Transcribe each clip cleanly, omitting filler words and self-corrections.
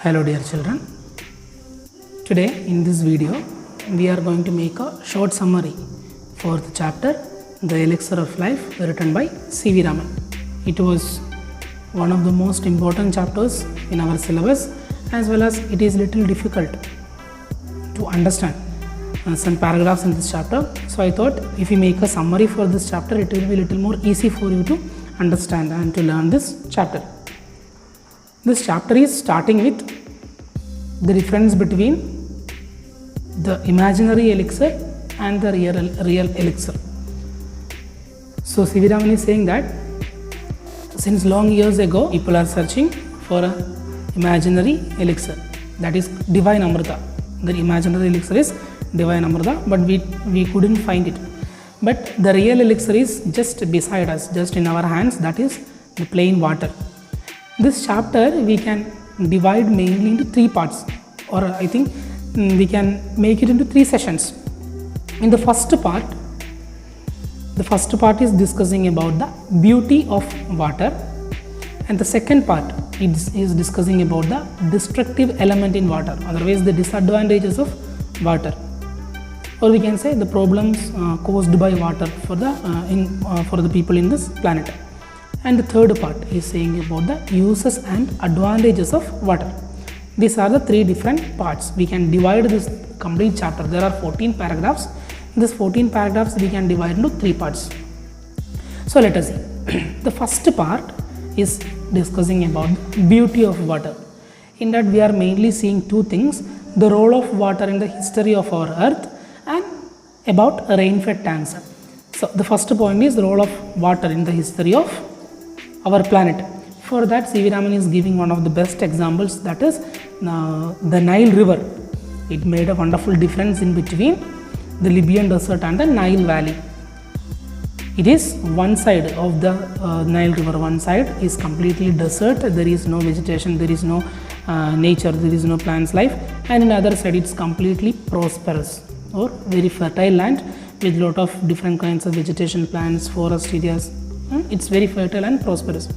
Hello dear children, today in this video we are going to make a short summary for the chapter The Elixir of Life written by C.V. Raman. It was one of the most important chapters in our syllabus, as well as it is little difficult to understand some paragraphs in this chapter. So I thought if we make a summary for this chapter, it will be little more easy for you to understand and to learn this chapter. This chapter is starting with the difference between the imaginary elixir and the real elixir. So C.V. Raman is saying that since long years ago, people are searching for an imaginary elixir, that is divine amrita. The imaginary elixir is divine amrita, but we couldn't find it. But the real elixir is just beside us, just in our hands, that is the plain water. This chapter we can divide mainly into three parts, or I think we can make it into three sessions. In the first part is discussing about the beauty of water, and the second part is discussing about the destructive element in water, otherwise the disadvantages of water, or we can say the problems caused by water for the people in this planet. And the third part is saying about the uses and advantages of water. These are the three different parts. We can divide this complete chapter. There are 14 paragraphs. This 14 paragraphs we can divide into three parts. So let us see. The first part is discussing about the beauty of water. In that we are mainly seeing two things: the role of water in the history of our earth and about rain-fed tanks. So the first point is the role of water in the history of our planet. For that, C.V. Raman is giving one of the best examples, that is the Nile River. It made a wonderful difference in between the Libyan desert and the Nile Valley. It is one side of the Nile River, one side is completely desert, there is no vegetation, there is no nature, there is no plants life, and in other side it's completely prosperous or very fertile land with lot of different kinds of vegetation, plants, forest areas. It's very fertile and prosperous.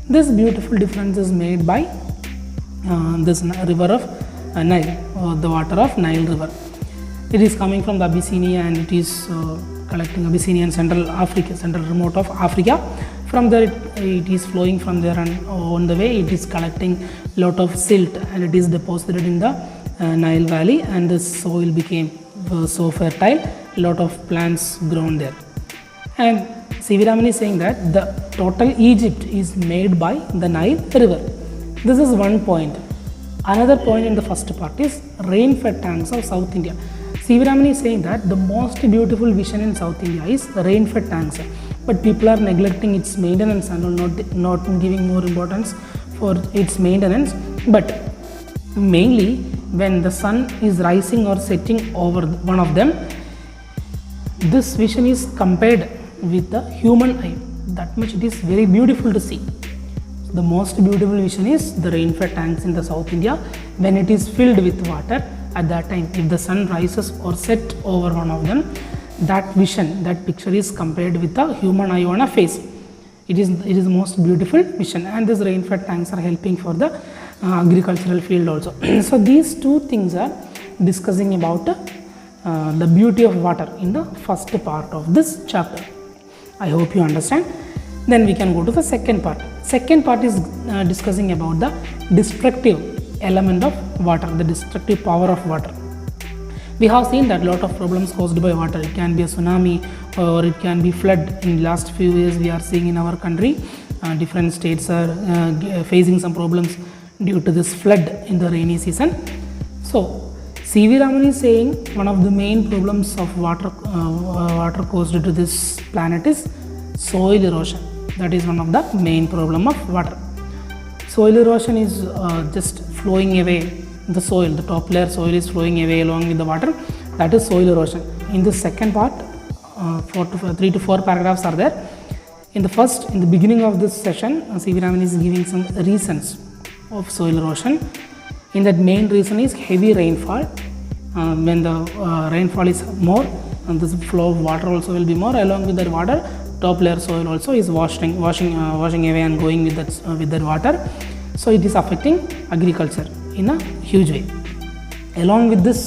This beautiful difference is made by this river of Nile, the water of Nile River. It is coming from the Abyssinia, and it is collecting Abyssinia and central remote of Africa. From there it is flowing from there, and on the way it is collecting lot of silt, and it is deposited in the Nile Valley, and the soil became so fertile, lot of plants grown there. And C.V. Raman is saying that the total Egypt is made by the Nile River. This is one point. Another point in the first part is rain-fed tanks of South India. C.V. Raman is saying that the most beautiful vision in South India is rain-fed tanks, but people are neglecting its maintenance and not giving more importance for its maintenance. But mainly when the sun is rising or setting over one of them, this vision is compared with the human eye. That much it is very beautiful to see. The most beautiful vision is the rain-fed tanks in the South India. When it is filled with water, at that time if the sun rises or set over one of them, that vision, that picture is compared with the human eye on a face. It is the most beautiful vision, and these rain-fed tanks are helping for the agricultural field also. So these two things are discussing about the beauty of water in the first part of this chapter. I hope you understand. Then we can go to the second part. Second part is discussing about the destructive element of water, the destructive power of water. We have seen that lot of problems caused by water. It can be a tsunami, or it can be flood. In the last few years we are seeing in our country, different states are facing some problems due to this flood in the rainy season. So C.V. Raman is saying one of the main problems of water caused to this planet is soil erosion. That is one of the main problem of water. Soil erosion is just flowing away the soil, the top layer soil is flowing away along with the water. That is soil erosion. In the second part, 3 to 4 paragraphs are there. In the beginning of this session, C.V. Raman is giving some reasons of soil erosion. In that, main reason is heavy rainfall. When the rainfall is more, and the flow of water also will be more. Along with that water, top layer soil also is washing away and going with that water. So it is affecting agriculture. in a huge way. Along with this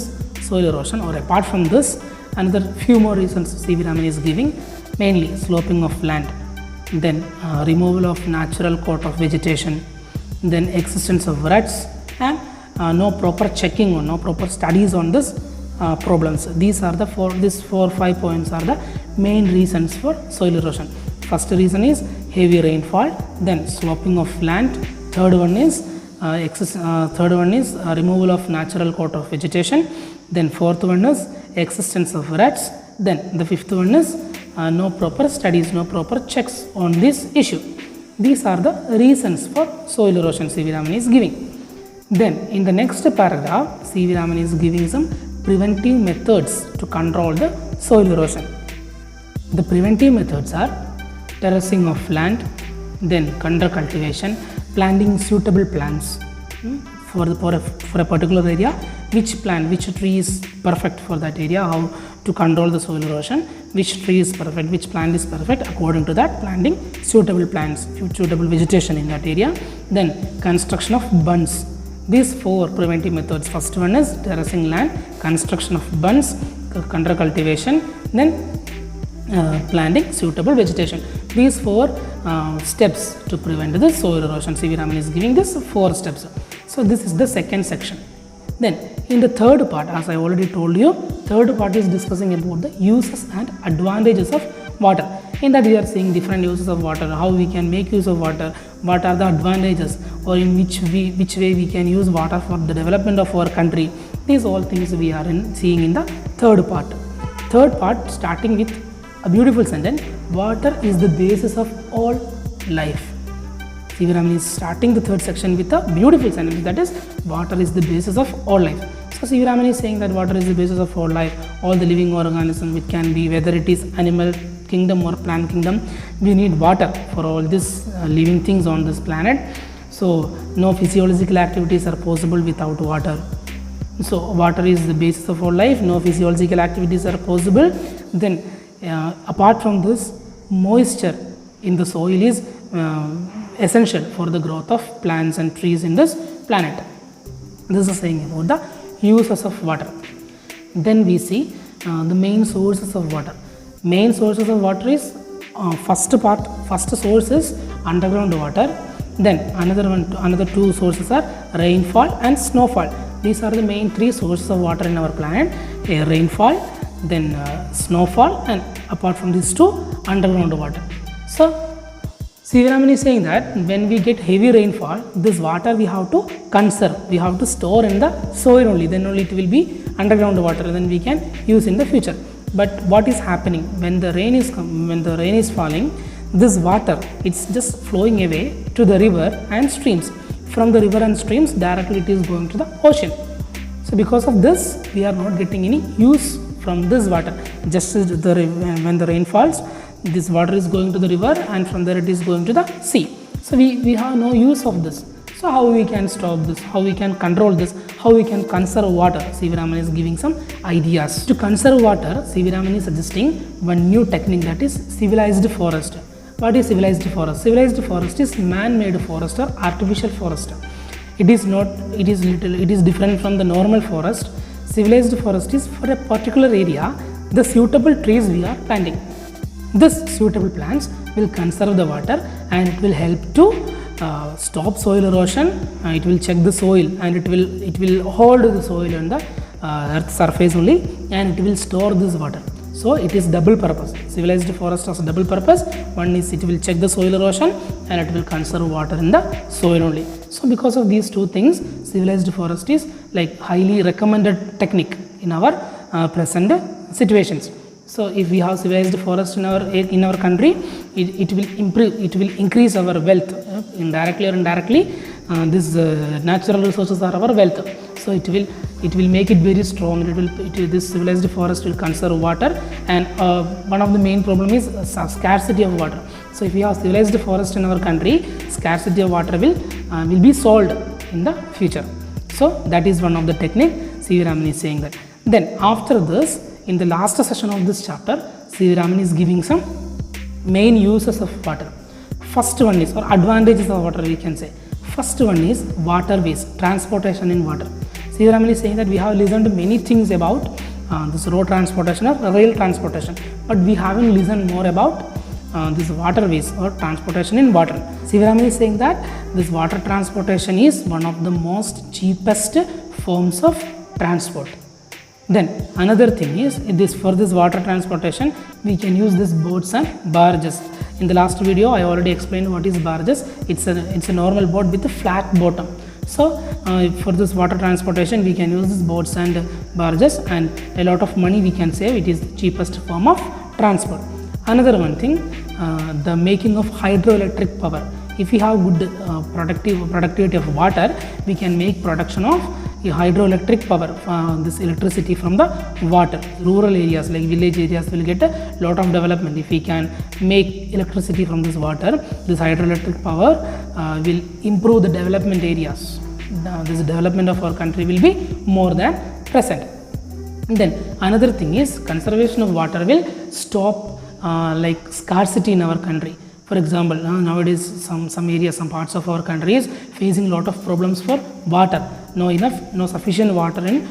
soil erosion, or apart from this, another few more reasons C.V. Raman is giving, mainly sloping of land, then removal of natural coat of vegetation, then existence of ruts, and no proper checking or no proper studies on this problems. These are the 4-5 points are the main reasons for soil erosion. First reason is heavy rainfall, then sloping of land. Third one is removal of natural coat of vegetation. Then fourth one is existence of ruts. Then the fifth one is no proper studies, no proper checks on this issue. These are the reasons for soil erosion C.V. Raman is giving. Then in the next paragraph, C.V. Raman is giving some preventive methods to control the soil erosion. The preventive methods are terracing of land, then under cultivation, planting suitable plants for a particular area, which tree is perfect for that area, how to control the soil erosion, which tree is perfect, which plant is perfect, according to that planting suitable plants, suitable vegetation in that area. Then construction of bunds. These 4 preventive methods, first one is terracing land, construction of bunds, under cultivation, then planting suitable vegetation. These 4 steps to prevent the soil erosion. C.V. Raman is giving this 4 steps. So this is the second section. Then in the third part, as I already told you, third part is discussing about the uses and advantages of water. In that we are seeing different uses of water, how we can make use of water, what are the advantages, or in which way we can use water for the development of our country. These all things we are seeing in the third part. Third part starting with a beautiful sentence: water is the basis of all life. C.V. Raman is starting the third section with a beautiful sentence, that is, water is the basis of all life. So C.V. Raman is saying that water is the basis of all life, all the living organisms, it can be whether it is animal kingdom or plant kingdom, we need water for all these living things on this planet. So no physiological activities are possible without water. So water is the basis of all life, no physiological activities are possible. Then apart from this, moisture in the soil is essential for the growth of plants and trees in this planet. This is saying about the uses of water. Then we see the main sources of water. Main sources of water is first source is underground water. Then another 2 sources are rainfall and snowfall. These are the main 3 sources of water in our planet: rainfall, then snowfall, and apart from these 2, underground water. So C.V. Raman is saying that when we get heavy rainfall, this water we have to conserve, we have to store in the soil only, then only it will be underground water, then we can use in the future. But what is happening when the rain is falling, this water, it's just flowing away to the river and streams. From the river and streams, directly it is going to the ocean. So because of this, we are not getting any use from this water. Just when the rain falls, this water is going to the river, and from there it is going to the sea. So we have no use of this. So how we can stop this, how we can control this, how we can conserve water? C.V. Raman is giving some ideas. To conserve water, C.V. Raman is suggesting one new technique, that is civilized forest. What is civilized forest? Civilized forest is man-made forest or artificial forest. It is different from the normal forest. Civilized forest is for a particular area, the suitable trees we are planting. This suitable plants will conserve the water, and it will help to stop soil erosion. It will check the soil, and it will hold the soil on the earth surface only, and it will store this water. So it is double purpose. Civilized forest has double purpose. One is it will check the soil erosion, and it will conserve water in the soil only. So because of these 2 things, civilized forest is like highly recommended technique in our present situations. So if we have civilized forest in our country, it will increase our wealth, indirectly or indirectly. These natural resources are our wealth. So it will make it very strong. This civilized forest will conserve water, and one of the main problem is scarcity of water. So if we have civilized forest in our country, scarcity of water will be solved in the future. So that is one of the technique C.V. Raman is saying that. Then after this, in the last session of this chapter, C.V. Raman is giving some main uses of water. First one is, or advantages of water we can say. First one is waterways, transportation in water. C.V. Raman is saying that we have listened many things about this road transportation or rail transportation, but we haven't listened more about this waterways or transportation in water. C.V. Raman is saying that this water transportation is one of the most cheapest forms of transport. Then another thing is for this water transportation we can use this boats and barges. In the last video I already explained what is barges. It's a normal boat with a flat bottom. So for this water transportation we can use these boats and barges, and a lot of money we can save. It is the cheapest form of transport. Another one thing, the making of hydroelectric power. If we have good productivity of water, we can make production of hydroelectric power, this electricity from the water. Rural areas like village areas will get a lot of development if we can make electricity from this water. This hydroelectric power will improve the development areas. This development of our country will be more than present. Then another thing is conservation of water will stop like scarcity in our country. For example, nowadays some areas, some parts of our country is facing lot of problems for water. No sufficient water in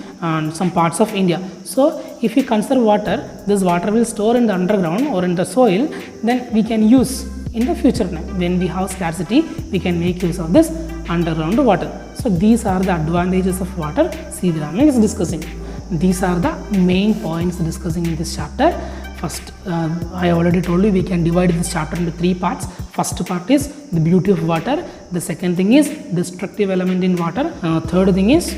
some parts of India. So if we conserve water, this water will store in the underground or in the soil, then we can use in the future. When we have scarcity, we can make use of this underground water. So these are the advantages of water C.V. Raman is discussing. These are the main points discussing in this chapter. First, I already told you we can divide this chapter into 3 parts. First part is the beauty of water. The second thing is destructive element in water. Third thing is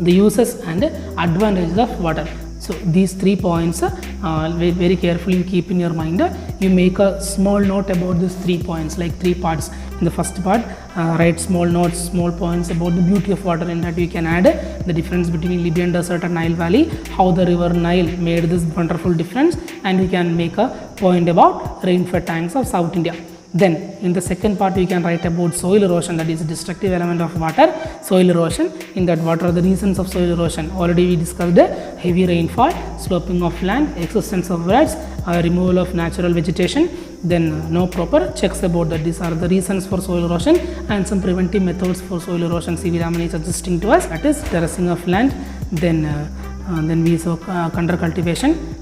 the uses and advantages of water. So these 3 points very carefully keep in your mind. You make a small note about these 3 points, like 3 parts. In the first part, write small notes, small points about the beauty of water. In that you can add the difference between Libyan desert and Nile Valley, how the river Nile made this wonderful difference, and you can make a point about rainfed tanks of South India. Then in the second part you can write about soil erosion, that is destructive element of water, soil erosion. In that, what are the reasons of soil erosion? Already we discussed heavy rainfall, sloping of land, existence of rats, removal of natural vegetation. Then no proper checks about that. These are the reasons for soil erosion and some preventive methods for soil erosion C.V. Raman is suggesting to us, that is terracing of land. Then we saw under cultivation,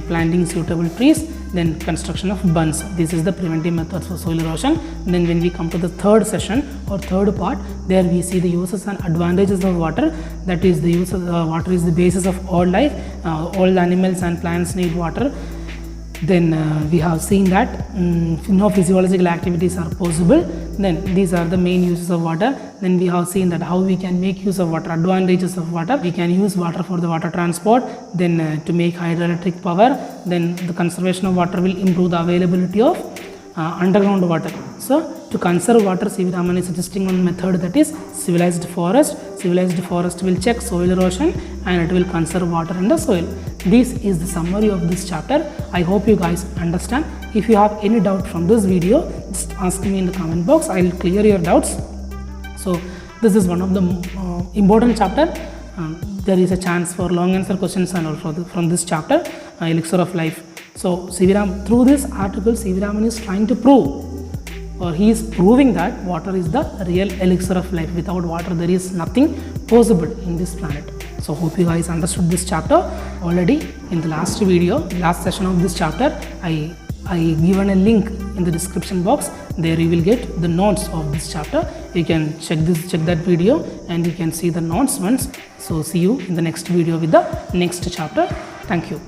planting suitable trees, then construction of bunds. This is the preventive methods for soil erosion. Then when we come to the third session or third part, there we see the uses and advantages of water. That is, the use of water is the basis of all life. All animals and plants need water. Then we have seen that no physiological activities are possible. Then these are the main uses of water. Then we have seen that how we can make use of water, advantages of water. We can use water for the water transport, then to make hydroelectric power. Then the conservation of water will improve the availability of underground water. So to conserve water, C.V. Raman is suggesting one method, that is civilized forest. Civilized forest will check soil erosion and it will conserve water in the soil. This is the summary of this chapter. I hope you guys understand. If you have any doubt from this video, just ask me in the comment box. I will clear your doubts. So this is one of the important chapter. There is a chance for long answer questions and also from this chapter, Elixir of Life. So C.V. Raman, through this article, C.V. Raman is trying to prove, or he is proving, that water is the real elixir of life. Without water there is nothing possible in this planet. So hope you guys understood this chapter already. In the last video, last session of this chapter, I given a link in the description box. There you will get the notes of this chapter. You can check that video and you can see the notes once. So see you in the next video with the next chapter. Thank you.